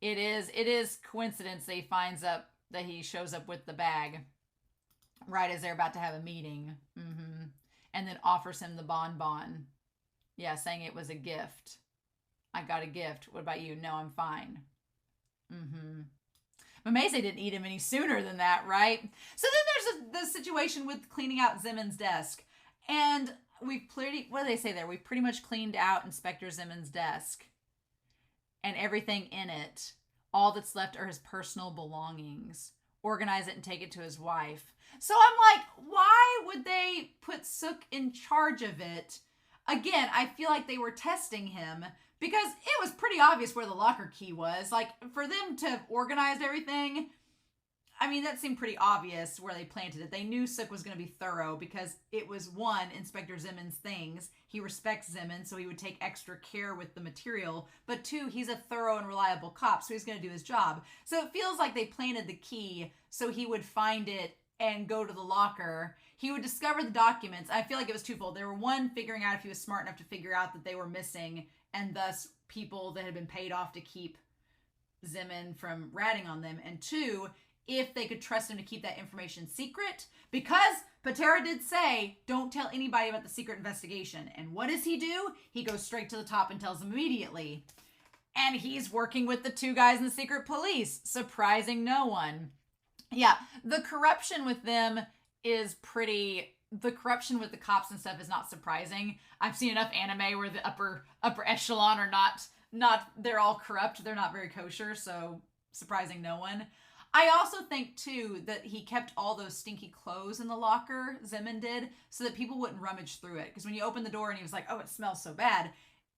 It is coincidence that he shows up with the bag right as they're about to have a meeting. And then offers him the bonbon. Yeah, saying it was a gift. I got a gift. What about you? No, I'm fine. But Maze didn't eat him any sooner than that, right? So then there's the situation with cleaning out Zeman's desk. And what do they say there? We've pretty much cleaned out Inspector Zeman's desk. And everything in it. All that's left are his personal belongings. Organize it and take it to his wife. So I'm like, why would they put Suk in charge of it? Again, I feel like they were testing him because it was pretty obvious where the locker key was. Like, for them to have organized everything, I mean, that seemed pretty obvious where they planted it. They knew Suk was going to be thorough because it was, one, Inspector Zeman's things. He respects Zeman, so he would take extra care with the material. But two, he's a thorough and reliable cop, so he's going to do his job. So it feels like they planted the key so he would find it and go to the locker. He would discover the documents. I feel like it was twofold. They were, one, figuring out if he was smart enough to figure out that they were missing, and thus people that had been paid off to keep Zeman from ratting on them. And two, if they could trust him to keep that information secret, because Patera did say, don't tell anybody about the secret investigation. And what does he do? He goes straight to the top and tells them immediately. And he's working with the two guys in the secret police, surprising no one. Yeah, the corruption with them is the corruption with the cops and stuff is not surprising. I've seen enough anime where the upper echelon are not they're all corrupt. They're not very kosher, so surprising no one. I also think, too, that he kept all those stinky clothes in the locker, Zeman did, so that people wouldn't rummage through it. Because when you open the door and he was like, oh, it smells so bad,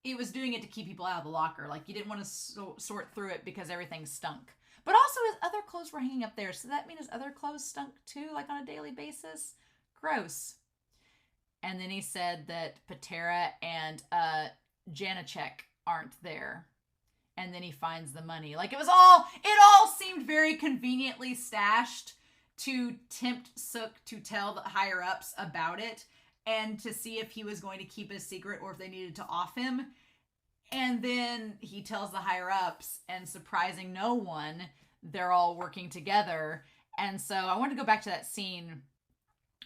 it was doing it to keep people out of the locker. Like, you didn't want to sort through it because everything stunk. But also his other clothes were hanging up there. So that means his other clothes stunk, too, like on a daily basis? Gross. And then he said that Patera and Janacek aren't there. And then he finds the money. Like, it all seemed very conveniently stashed to tempt Suk to tell the higher ups about it and to see if he was going to keep it a secret or if they needed to off him. And then he tells the higher ups, and surprising no one, they're all working together. And so I want to go back to that scene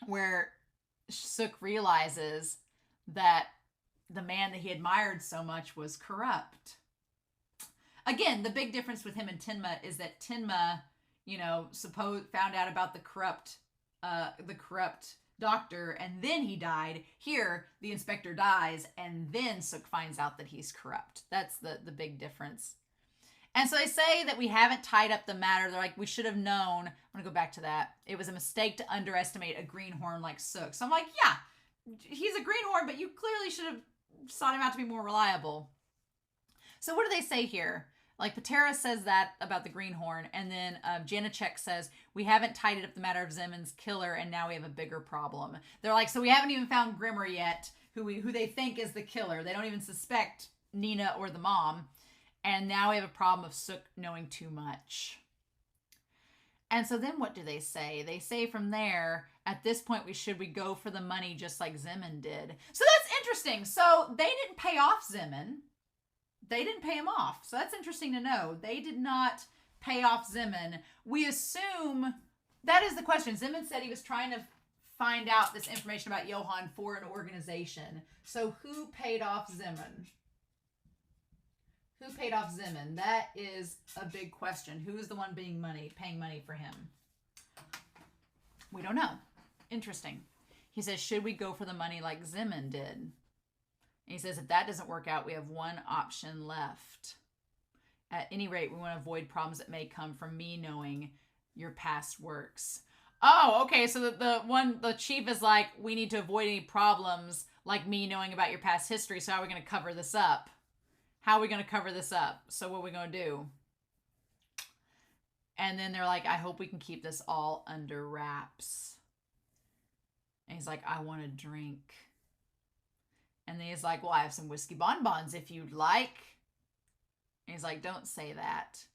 where Suk realizes that the man that he admired so much was corrupt. Again, the big difference with him and Tenma is that Tenma, found out about the corrupt doctor, and then he died. Here, the inspector dies, and then Suk finds out that he's corrupt. That's the big difference. And so they say that we haven't tied up the matter. They're like, we should have known. I'm going to go back to that. It was a mistake to underestimate a greenhorn like Suk. So I'm like, yeah, he's a greenhorn, but you clearly should have sought him out to be more reliable. So what do they say here? Like, Patera says that about the greenhorn, and then Janacek says, we haven't tidied up the matter of Zeman's killer, and now we have a bigger problem. They're like, so we haven't even found Grimmer yet, who they think is the killer. They don't even suspect Nina or the mom. And now we have a problem of Suk knowing too much. And so then what do they say? They say from there, at this point, we go for the money just like Zeman did. So that's interesting. So they didn't pay off Zeman. They didn't pay him off. So that's interesting to know. They did not pay off Zeman. We assume, that is the question. Zeman said he was trying to find out this information about Johan for an organization. So who paid off Zeman? Who paid off Zeman? That is a big question. Who is the one paying money for him? We don't know. Interesting. He says, should we go for the money like Zeman did? And he says, if that doesn't work out, we have one option left. At any rate, we want to avoid problems that may come from me knowing your past works. Oh, okay. So the chief is like, we need to avoid any problems like me knowing about your past history. So how are we going to cover this up? How are we going to cover this up? So what are we going to do? And then they're like, I hope we can keep this all under wraps. And he's like, I want a drink. And then he's like, well, I have some whiskey bonbons if you'd like. And he's like, don't say that.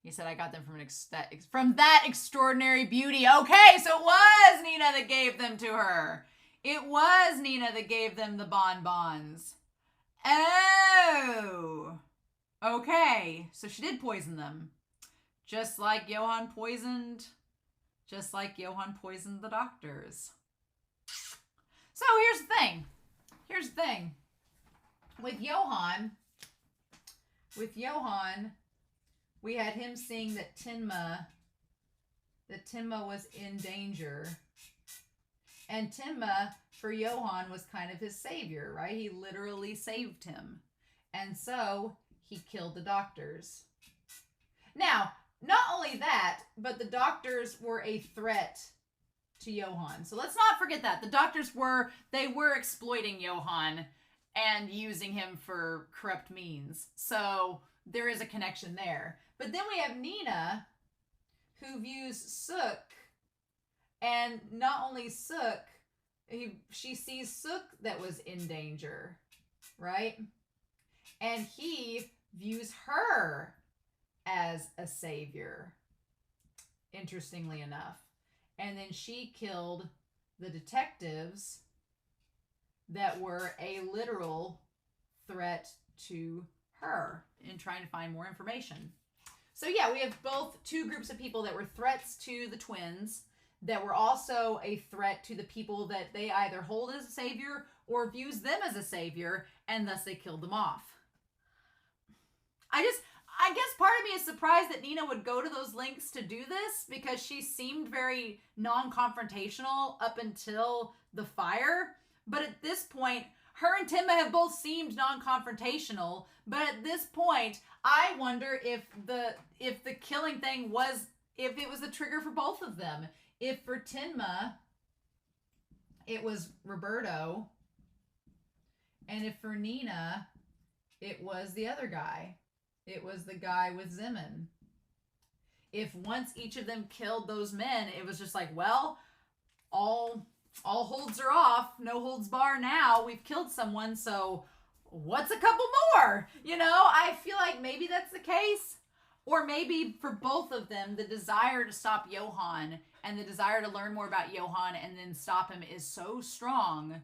He said, I got them from that extraordinary beauty. Okay, so it was Nina that gave them to her. It was Nina that gave them the bonbons. Oh. Okay, so she did poison them. Just like Johan poisoned the doctors. So here's the thing. With Johan, we had him seeing that Tenma was in danger. And Tenma, for Johan, was kind of his savior, right? He literally saved him. And so he killed the doctors. Now, not only that, but the doctors were a threat to Johan. So let's not forget that. The doctors were exploiting Johan and using him for corrupt means. So there is a connection there. But then we have Nina, who views Suk, and not only Suk, she sees Suk that was in danger, right? And he views her as a savior, interestingly enough. And then she killed the detectives that were a literal threat to her in trying to find more information. So yeah, we have both two groups of people that were threats to the twins, that were also a threat to the people that they either hold as a savior or views them as a savior, and thus they killed them off. I guess part of me is surprised that Nina would go to those lengths to do this, because she seemed very non-confrontational up until the fire. But at this point, her and Tenma have both seemed non-confrontational. But at this point, I wonder if the killing thing if it was the trigger for both of them. If for Tenma, it was Roberto, and if for Nina, it was the other guy. It was the guy with Zeman. If once each of them killed those men, it was just like, well, all holds are off, no holds bar now. We've killed someone, so what's a couple more? I feel like maybe that's the case. Or maybe for both of them, the desire to stop Johan and the desire to learn more about Johann and then stop him is so strong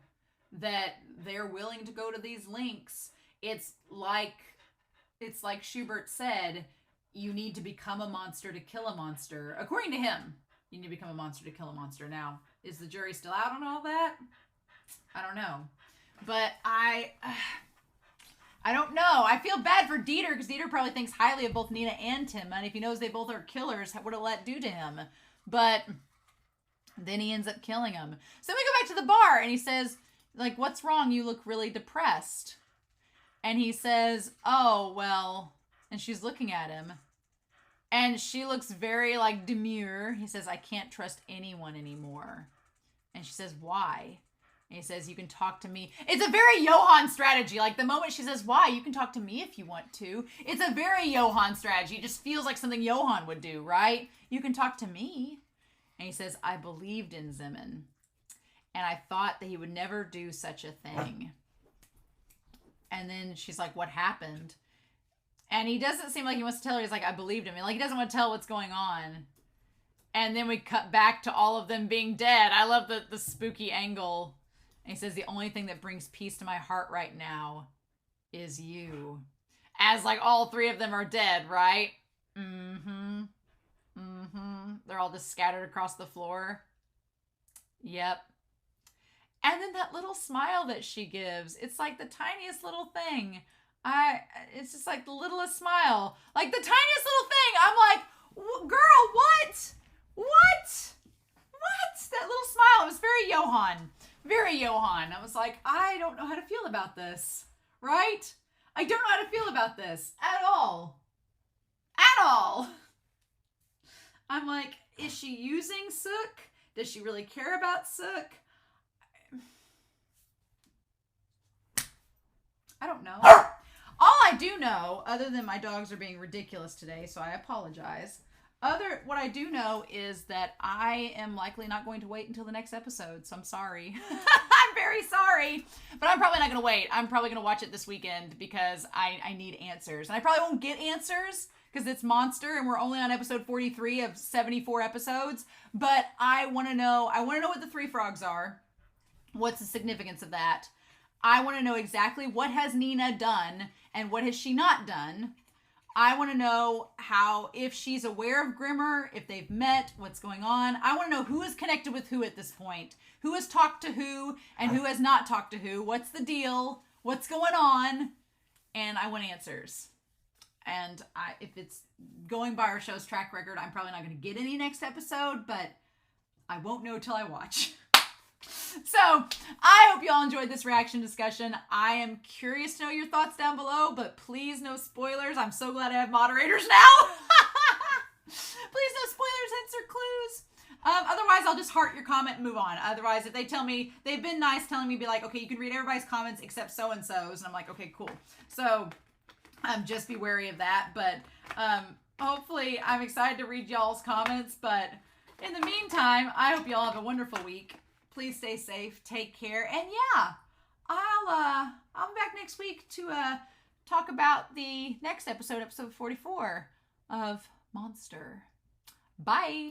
that they're willing to go to these lengths. It's like Schubert said, you need to become a monster to kill a monster. According to him, you need to become a monster to kill a monster. Now, is the jury still out on all that? I don't know. But I don't know. I feel bad for Dieter, because Dieter probably thinks highly of both Nina and Tenma, and if he knows they both are killers, what will that do to him? But then he ends up killing him. So then we go back to the bar, and he says, like, what's wrong? You look really depressed. And he says, oh, well, and she's looking at him, and she looks very, like, demure. He says, I can't trust anyone anymore. And she says, why? And he says, you can talk to me. It's a very Johann strategy. Like, the moment she says, why? You can talk to me if you want to. It's a very Johann strategy. It just feels like something Johann would do, right? You can talk to me. And he says, I believed in Zeman. And I thought that he would never do such a thing. And then she's like, what happened? And he doesn't seem like he wants to tell her. He's like, I believed him. Like, he doesn't want to tell what's going on. And then we cut back to all of them being dead. I love the spooky angle. And he says, the only thing that brings peace to my heart right now is you. As, like, all three of them are dead, right? Mm-hmm. Mm-hmm. They're all just scattered across the floor. Yep. And then that little smile that she gives. It's like the tiniest little thing. It's just like the littlest smile. Like the tiniest little thing. I'm like, girl, what? What? That little smile. It was very Johann. Very Johann. I was like, I don't know how to feel about this. Right? I don't know how to feel about this. At all. At all. I'm like, is she using Suk? Does she really care about Suk? I don't know. All I do know, other than my dogs are being ridiculous today, so I apologize. What I do know is that I am likely not going to wait until the next episode, so I'm sorry. I'm very sorry. But I'm probably not going to wait. I'm probably going to watch it this weekend because I need answers. And I probably won't get answers because it's Monster and we're only on episode 43 of 74 episodes. But I want to know what the three frogs are. What's the significance of that? I want to know exactly what has Nina done and what has she not done. I want to know if she's aware of Grimmer, if they've met, what's going on. I want to know who is connected with who at this point. Who has talked to who and who has not talked to who. What's the deal? What's going on? And I want answers. And if it's going by our show's track record, I'm probably not going to get any next episode, but I won't know till I watch. So, I hope you all enjoyed this reaction discussion. I am curious to know your thoughts down below, but please no spoilers. I'm so glad I have moderators now. Please no spoilers, hints, or clues. Otherwise, I'll just heart your comment and move on. Otherwise, if they tell me, they've been nice telling me, be like, okay, you can read everybody's comments except so-and-so's. And I'm like, okay, cool. So, just be wary of that. But hopefully, I'm excited to read y'all's comments. But in the meantime, I hope y'all have a wonderful week. Please stay safe, take care, and yeah, I'll be back next week to talk about the next episode 44 of Monster. Bye.